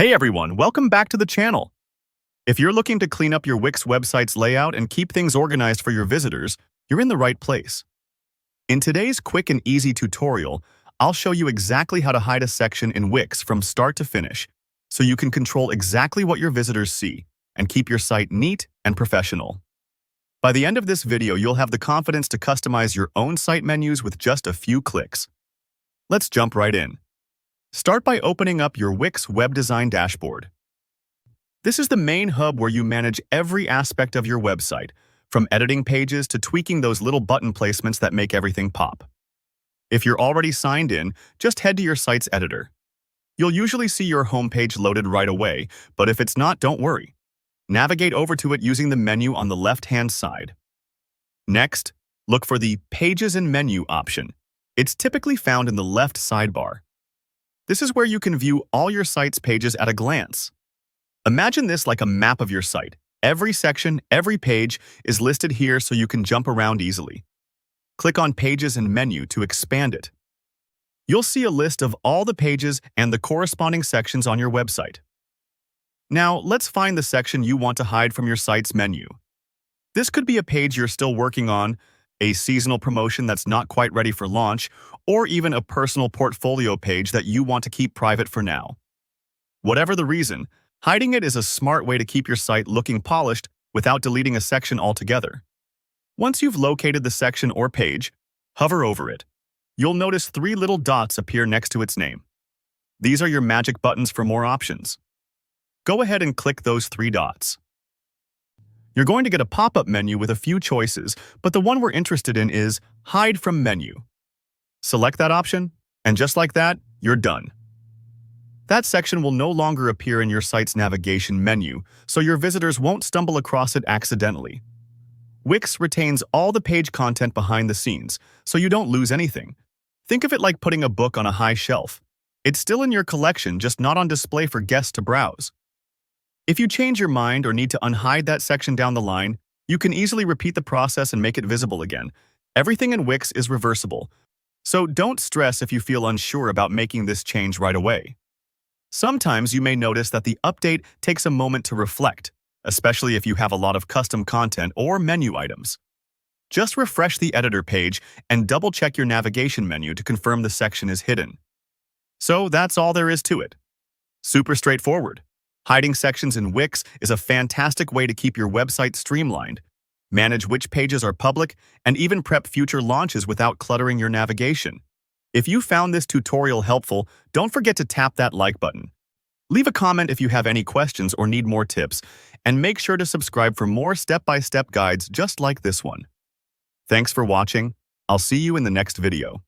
Hey everyone, welcome back to the channel. If you're looking to clean up your Wix website's layout and keep things organized for your visitors, you're in the right place. In today's quick and easy tutorial, I'll show you exactly how to hide a section in Wix from start to finish, so you can control exactly what your visitors see and keep your site neat and professional. By the end of this video, you'll have the confidence to customize your own site menus with just a few clicks. Let's jump right in. Start by opening up your Wix web design dashboard. This is the main hub where you manage every aspect of your website, from editing pages to tweaking those little button placements that make everything pop. If you're already signed in, just head to your site's editor. You'll usually see your homepage loaded right away, but if it's not, don't worry. Navigate over to it using the menu on the left-hand side. Next, look for the Pages and Menu option. It's typically found in the left sidebar. This is where you can view all your site's pages at a glance. Imagine this like a map of your site. Every section, every page is listed here so you can jump around easily. Click on Pages and Menu to expand it. You'll see a list of all the pages and the corresponding sections on your website. Now, let's find the section you want to hide from your site's menu. This could be a page you're still working on, a seasonal promotion that's not quite ready for launch, or even a personal portfolio page that you want to keep private for now. Whatever the reason, hiding it is a smart way to keep your site looking polished without deleting a section altogether. Once you've located the section or page, hover over it. You'll notice 3 little dots appear next to its name. These are your magic buttons for more options. Go ahead and click those 3 dots. You're going to get a pop-up menu with a few choices, but the one we're interested in is Hide from Menu. Select that option, and just like that, you're done. That section will no longer appear in your site's navigation menu, so your visitors won't stumble across it accidentally. Wix retains all the page content behind the scenes, so you don't lose anything. Think of it like putting a book on a high shelf. It's still in your collection, just not on display for guests to browse. If you change your mind or need to unhide that section down the line, you can easily repeat the process and make it visible again. Everything in Wix is reversible, so don't stress if you feel unsure about making this change right away. Sometimes you may notice that the update takes a moment to reflect, especially if you have a lot of custom content or menu items. Just refresh the editor page and double-check your navigation menu to confirm the section is hidden. So that's all there is to it. Super straightforward. Hiding sections in Wix is a fantastic way to keep your website streamlined, manage which pages are public, and even prep future launches without cluttering your navigation. If you found this tutorial helpful, don't forget to tap that like button. Leave a comment if you have any questions or need more tips, and make sure to subscribe for more step-by-step guides just like this one. Thanks for watching. I'll see you in the next video.